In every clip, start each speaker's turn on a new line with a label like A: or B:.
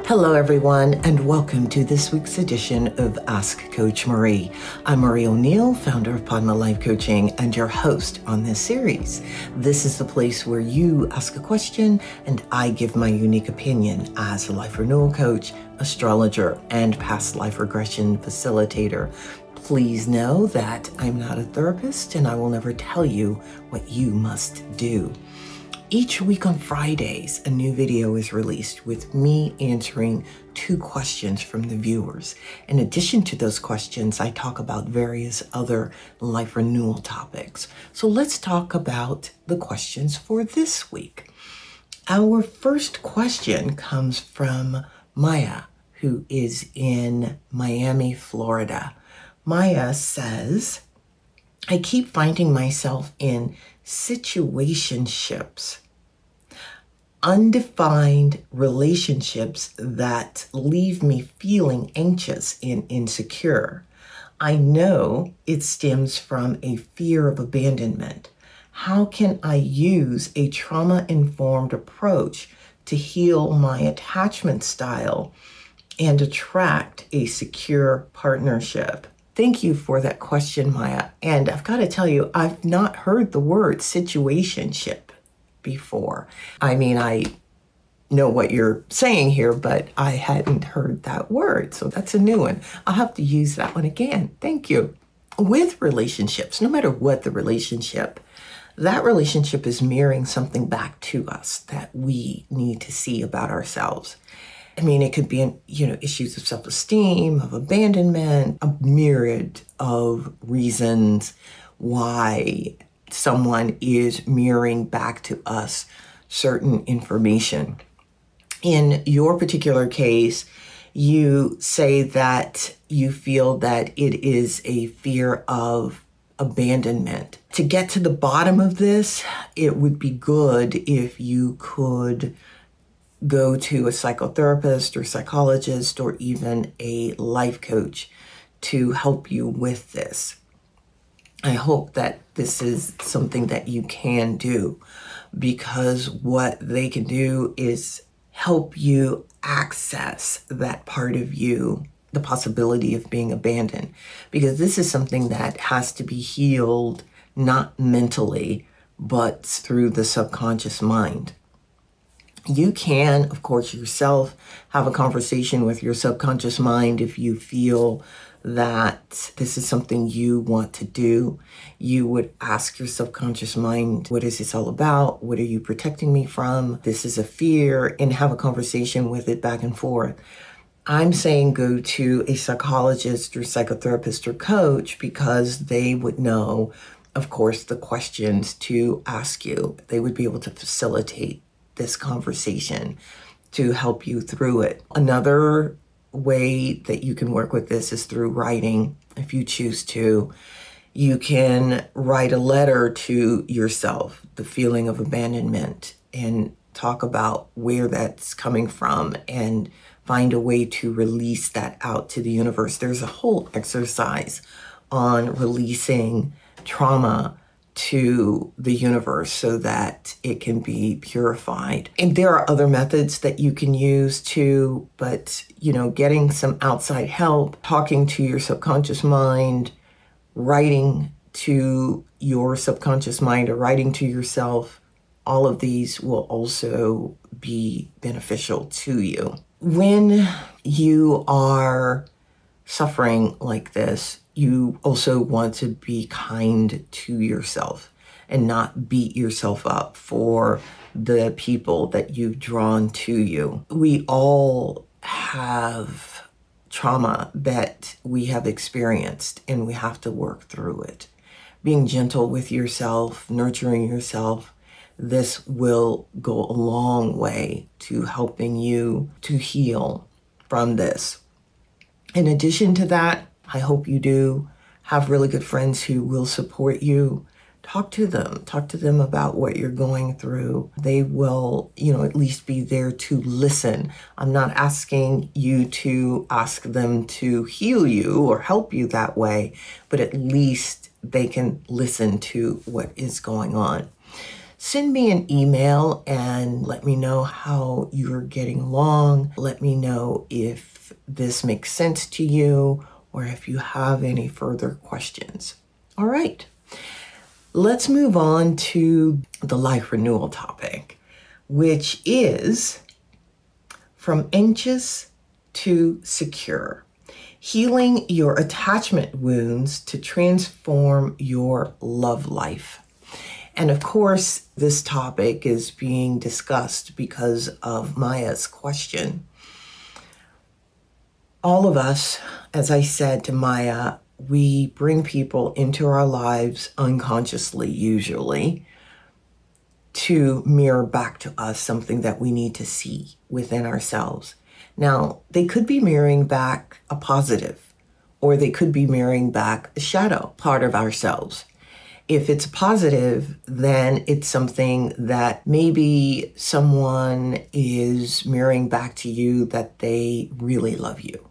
A: Hello, everyone, and welcome to this week's edition of Ask Coach Marie. I'm Marie O'Neill, founder of Padma Life Coaching, and your host on this series. This is the place where you ask a question and I give my unique opinion as a life renewal coach, astrologer, and past life regression facilitator. Please know that I'm not a therapist and I will never tell you what you must do. Each week on Fridays, a new video is released with me answering 2 questions from the viewers. In addition to those questions, I talk about various other life renewal topics. So let's talk about the questions for this week. Our first question comes from Maya, who is in Miami, Florida. Maya says, I keep finding myself in situationships, undefined relationships that leave me feeling anxious and insecure. I know it stems from a fear of abandonment. How can I use a trauma-informed approach to heal my attachment style and attract a secure partnership? Thank you for that question, Maya. And I've got to tell you, I've not heard the word situationship before. I mean, I know what you're saying here, but I hadn't heard that word. So that's a new one. I'll have to use that one again. Thank you. With relationships, no matter what the relationship, that relationship is mirroring something back to us that we need to see about ourselves. I mean, it could be, issues of self-esteem, of abandonment, a myriad of reasons why someone is mirroring back to us certain information. In your particular case, you say that you feel that it is a fear of abandonment. To get to the bottom of this, it would be good if you could go to a psychotherapist or psychologist or even a life coach to help you with this. I hope that this is something that you can do, because what they can do is help you access that part of you, the possibility of being abandoned, because this is something that has to be healed, not mentally, but through the subconscious mind. You can, of course, yourself have a conversation with your subconscious mind if you feel that this is something you want to do. You would ask your subconscious mind, what is this all about? What are you protecting me from? This is a fear, and have a conversation with it back and forth. I'm saying go to a psychologist or psychotherapist or coach because they would know, of course, the questions to ask you. They would be able to facilitate this conversation to help you through it. Another way that you can work with this is through writing. If you choose to, you can write a letter to yourself, the feeling of abandonment, and talk about where that's coming from and find a way to release that out to the universe. There's a whole exercise on releasing trauma to the universe so that it can be purified. And there are other methods that you can use too, but getting some outside help, talking to your subconscious mind, writing to your subconscious mind or writing to yourself, all of these will also be beneficial to you. When you are suffering like this, you also want to be kind to yourself and not beat yourself up for the people that you've drawn to you. We all have trauma that we have experienced, and we have to work through it. Being gentle with yourself, nurturing yourself, this will go a long way to helping you to heal from this. In addition to that, I hope you do have really good friends who will support you. Talk to them about what you're going through. They will, at least be there to listen. I'm not asking you to ask them to heal you or help you that way, but at least they can listen to what is going on. send me an email and let me know how you're getting along. Let me know if this makes sense to you or if you have any further questions. All right, let's move on to the life renewal topic, which is from anxious to secure. Healing your attachment wounds to transform your love life. And of course, this topic is being discussed because of Maya's question. All of us, as I said to Maya, we bring people into our lives unconsciously, usually, to mirror back to us something that we need to see within ourselves. Now, they could be mirroring back a positive, or they could be mirroring back a shadow part of ourselves. If it's positive, then it's something that maybe someone is mirroring back to you that they really love you.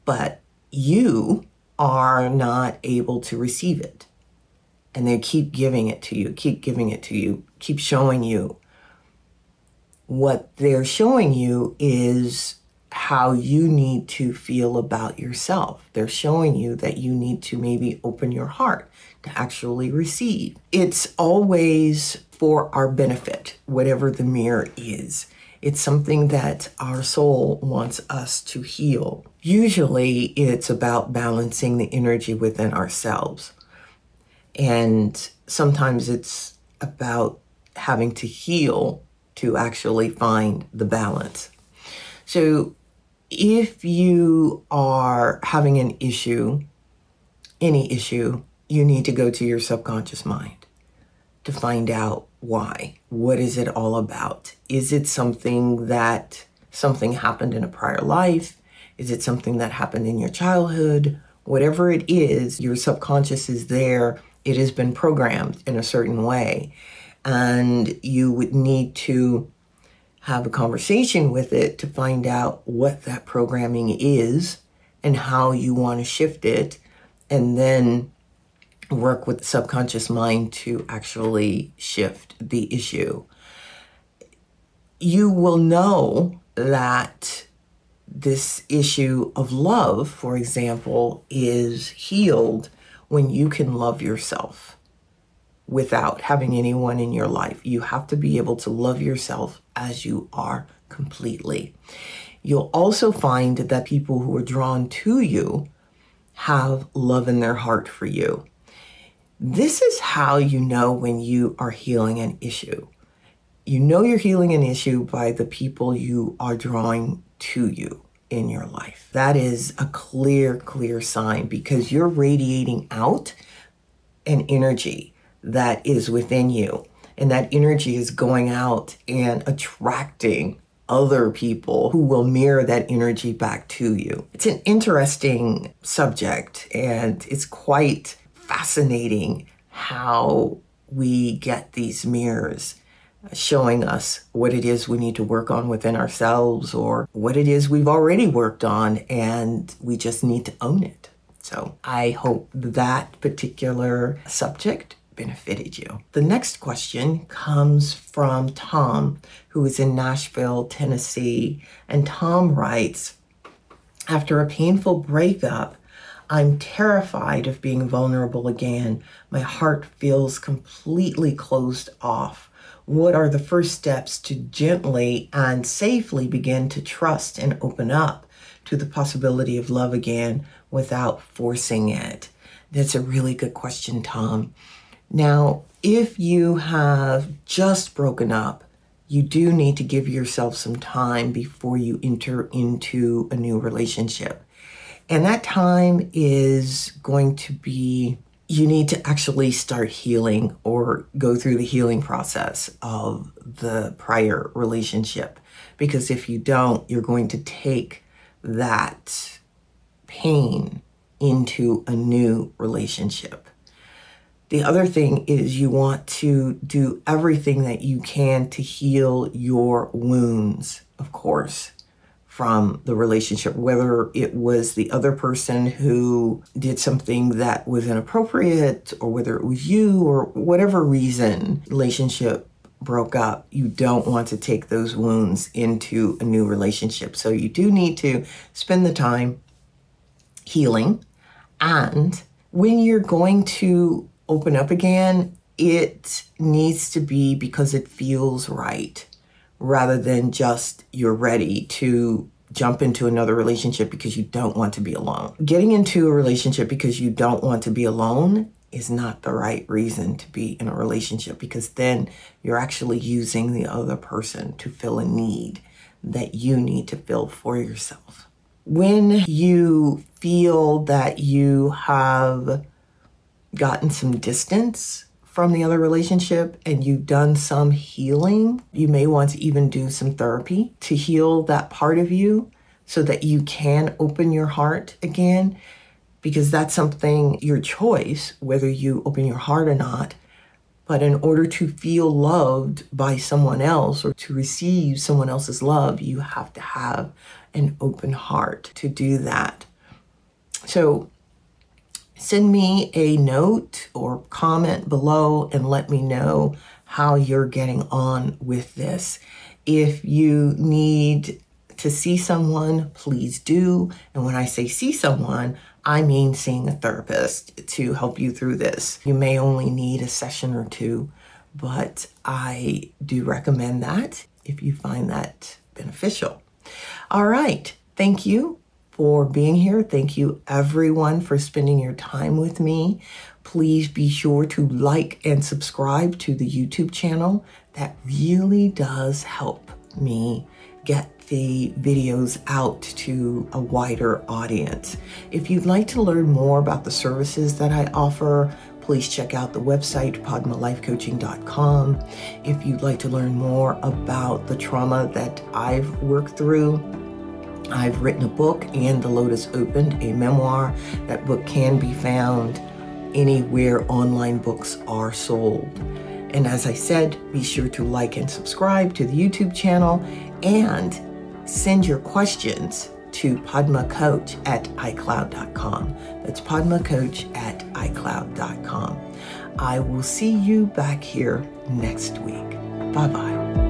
A: But you are not able to receive it. And they keep giving it to you, keep giving it to you, keep showing you. What they're showing you is how you need to feel about yourself. They're showing you that you need to maybe open your heart to actually receive. It's always for our benefit, whatever the mirror is. It's something that our soul wants us to heal. Usually it's about balancing the energy within ourselves. And sometimes it's about having to heal to actually find the balance. So if you are having an issue, any issue, you need to go to your subconscious mind to find out why. What is it all about? Is it something happened in a prior life? Is it something that happened in your childhood? Whatever it is, your subconscious is there. It has been programmed in a certain way. And you would need to have a conversation with it to find out what that programming is and how you want to shift it, and then work with the subconscious mind to actually shift the issue. You will know that this issue of love, for example, is healed when you can love yourself without having anyone in your life. You have to be able to love yourself as you are completely. You'll also find that people who are drawn to you have love in their heart for you. This is how you know when you are healing an issue. You know you're healing an issue by the people you are drawing to you in your life. That is a clear sign, because you're radiating out an energy that is within you. And that energy is going out and attracting other people who will mirror that energy back to you. It's an interesting subject, and it's quite fascinating how we get these mirrors showing us what it is we need to work on within ourselves, or what it is we've already worked on and we just need to own it. So I hope that particular subject benefited you. The next question comes from Tom, who is in Nashville, Tennessee. And Tom writes, after a painful breakup, I'm terrified of being vulnerable again. My heart feels completely closed off. What are the first steps to gently and safely begin to trust and open up to the possibility of love again without forcing it? That's a really good question, Tom. Now, if you have just broken up, you do need to give yourself some time before you enter into a new relationship. And that time is going to be, you need to actually start healing or go through the healing process of the prior relationship. Because if you don't, you're going to take that pain into a new relationship. The other thing is you want to do everything that you can to heal your wounds, of course, from the relationship, whether it was the other person who did something that was inappropriate, or whether it was you, or whatever reason relationship broke up. You don't want to take those wounds into a new relationship. So you do need to spend the time healing. And when you're going to open up again, it needs to be because it feels right, rather than just you're ready to jump into another relationship because you don't want to be alone. Getting into a relationship because you don't want to be alone is not the right reason to be in a relationship, because then you're actually using the other person to fill a need that you need to fill for yourself. When you feel that you have gotten some distance from the other relationship and you've done some healing, you may want to even do some therapy to heal that part of you so that you can open your heart again, because that's something, your choice, whether you open your heart or not. But in order to feel loved by someone else or to receive someone else's love, you have to have an open heart to do that. So send me a note or comment below and let me know how you're getting on with this. If you need to see someone, please do. And when I say see someone, I mean seeing a therapist to help you through this. You may only need a session or two, but I do recommend that if you find that beneficial. All right, thank you for being here. Thank you everyone for spending your time with me. Please be sure to like and subscribe to the YouTube channel. That really does help me get the videos out to a wider audience. If you'd like to learn more about the services that I offer, please check out the website, padmalifecoaching.com. If you'd like to learn more about the trauma that I've worked through, I've written a book, And the Lotus Opened, a memoir. That book can be found anywhere online books are sold. And as I said, be sure to like and subscribe to the YouTube channel and send your questions to padmacoach@icloud.com. That's padmacoach@icloud.com. I will see you back here next week. Bye-bye.